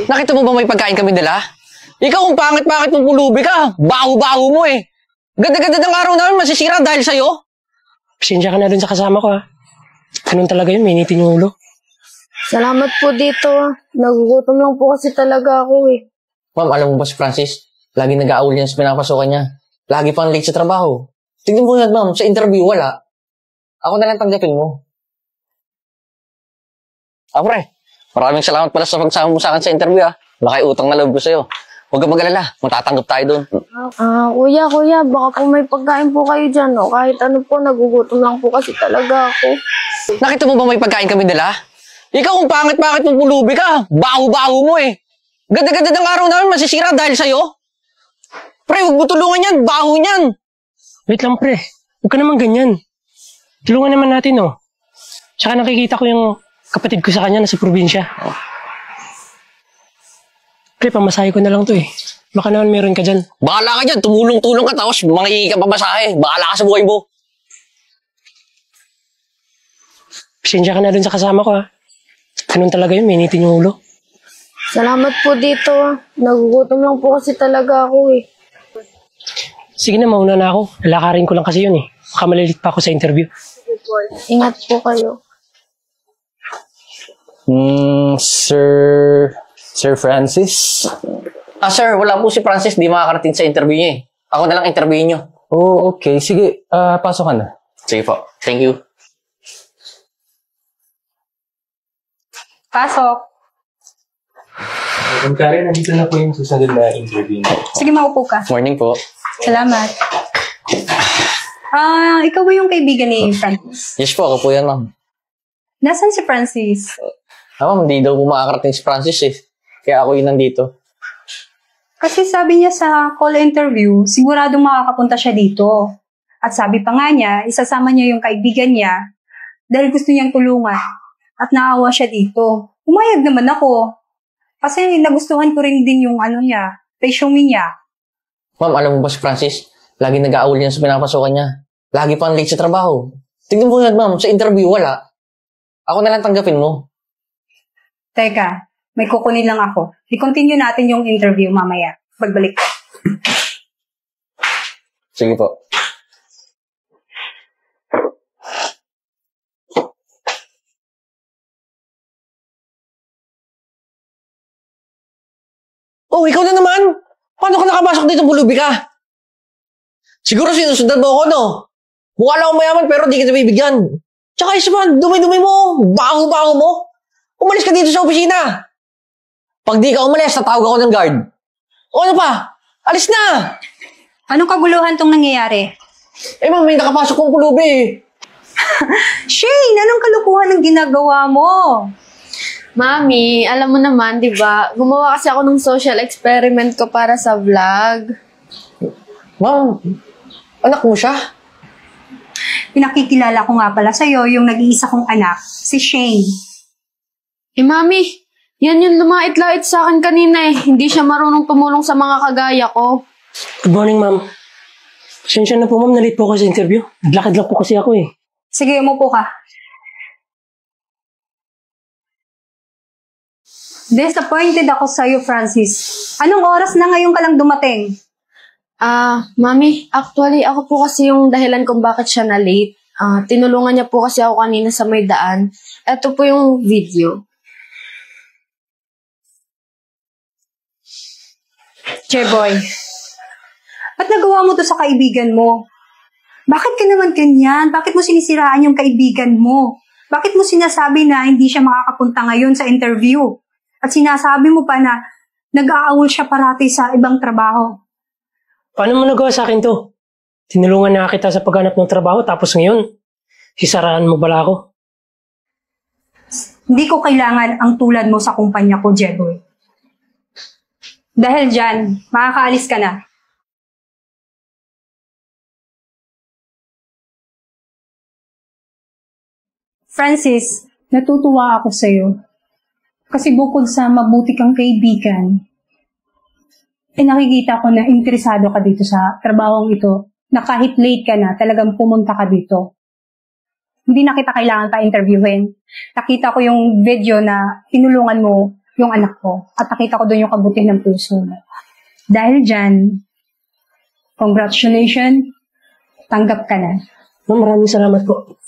Nakita mo ba may pagkain kami dala? Ikaw, kung pangit-pangit mong pulubi ka, baho-baho mo eh. Ganda-ganda ng araw namin masisira dahil sa'yo. Pasensya ka na dun sa kasama ko, ha. Ganun talaga yun, mainitin yung ulo. Salamat po dito. Nagugutom lang po kasi talaga ako eh. Ma'am, alam mo ba si Francis? Lagi nag-aawol yan sa pinapasukan niya. Lagi pang late sa trabaho. Tignan mo yan, ma'am. Sa interview, wala. Ako na lang tanggapin mo. Pre, maraming salamat pala sa pagsama mo sa akin sa interview, ha. Malaki utang na loob ko sa'yo. Huwag kang mag-alala. Matatanggap tayo doon. Kuya, baka po may pagkain po kayo dyan, no? Kahit ano po, nagugutom lang po kasi talaga ako. Nakita mo ba may pagkain kami dala? Ikaw, kung pangit-pangit mong pulubi ka, baho-baho mo eh. Ganda-ganda ng araw namin masisira dahil sa'yo. Pre, huwag mo tulungan yan. Baho niyan. Wait lang, pre. Huwag ka naman ganyan. Tulungan naman natin, oh. Tsaka nakikita ko yung kapatid ko sa kanya na sa probinsya. Pre, pamasahe ko na lang to eh. Baka naman meron ka dyan. Bahala ka dyan. Tumulong-tulong ka tapos mangingi ka pamasahe. Bahala ka sa buhay mo. Pasensya ka na dun sa kasama ko, ha. Ganun talaga yun, mainitin yung ulo. Salamat po dito. Nagugutom lang po kasi talaga ako eh. Sige na, mauna na ako. Lalakarin ko lang kasi yun eh. Baka malilit pa ako sa interview. Ingat po kayo. Sir Francis? Sir, wala po si Francis. Di makakarating sa interview niya eh. Ako na lang interview niyo. Oh, okay. Sige, pasok ka na. Sige po. Thank you. Pasok. Ma'am Karen, nandito na po yung susunod na interview niyo. Sige, maupo ka. Morning po. Salamat. Ikaw ba yung kaibigan ni Francis? Yes po, ako po yan, ma'am. Nasaan si Francis? Ma'am, hindi daw po makakarating si Francis eh. Kaya ako yun nandito. Kasi sabi niya sa call interview, siguradong makakapunta siya dito. At sabi pa nga niya, isasama niya yung kaibigan niya dahil gusto niyang tulungan. At naawa siya dito. Umayag naman ako. Kasi nagustuhan ko rin din yung resume niya. Ma'am, alam mo ba si Francis? Lagi nag-aawol yan sa pinapasukan niya. Lagi pang late sa trabaho. Tignan mo yan, ma'am. Sa interview, wala. Ako na lang tanggapin mo. Teka, may kukunin lang ako. I-continue natin yung interview mamaya. Pagbalik ko. Sige po. Oh, ikaw na naman! Paano ka nakapasok dito, pulubi ka? Siguro sinusundan mo ako, no? Mukha lang ako mayaman pero di kita bibigyan. Tsaka isa pa, dumi-dumi mo, baho-baho mo. Umalis ka dito sa opisina. Pag di ka umalis, tatawag ako ng guard. O ano pa? Alis na! Anong kaguluhan tong nangyayari? Ma'am, may nakapasok kong pulubi. Shane, anong kalukuhan ang ginagawa mo? Mami, alam mo naman, di ba? Gumawa kasi ako ng social experiment ko para sa vlog. Ma'am, anak mo siya? Pinakikilala ko nga pala sa'yo yung nag-iisa kong anak, si Shane. Mami, yan yung lumait-lait sa akin kanina eh. Hindi siya marunong tumulong sa mga kagaya ko. Good morning, ma'am. Pasensya na po, ma'am. Nalate po ako sa interview. Naglakad lang po kasi ako eh. Sige, umupo ka. Disappointed ako sa'yo, Francis. Anong oras na ngayon ka lang dumating? Mami, actually, ako po kasi yung dahilan kung bakit siya na-late. Tinulungan niya po kasi ako kanina sa may daan. Ito po yung video. Che-boy, ba't nagawa mo to sa kaibigan mo? Bakit ka naman ganyan? Bakit mo sinisiraan yung kaibigan mo? Bakit mo sinasabi na hindi siya makakapunta ngayon sa interview? At sinasabi mo pa na nag-aawol siya parati sa ibang trabaho. Paano mo nagawa sa akin to? Tinulungan na kita sa paghanap ng trabaho tapos ngayon, sisaraan mo bala ako? Hindi ko kailangan ang tulad mo sa kumpanya ko, Jeboy. Dahil dyan, makakaalis ka na. Francis, natutuwa ako sa'yo. Kasi bukod sa mabuti kang kaibigan, nakikita ko na interesado ka dito sa trabahong ito, na kahit late ka na, talagang pumunta ka dito. Hindi na kita kailangan pa interviewin. Nakita ko yung video na tinulungan mo yung anak ko. At nakita ko doon yung kabutihan ng puso mo. Dahil dyan, congratulations, tanggap ka na. Ma'am, maraming salamat po.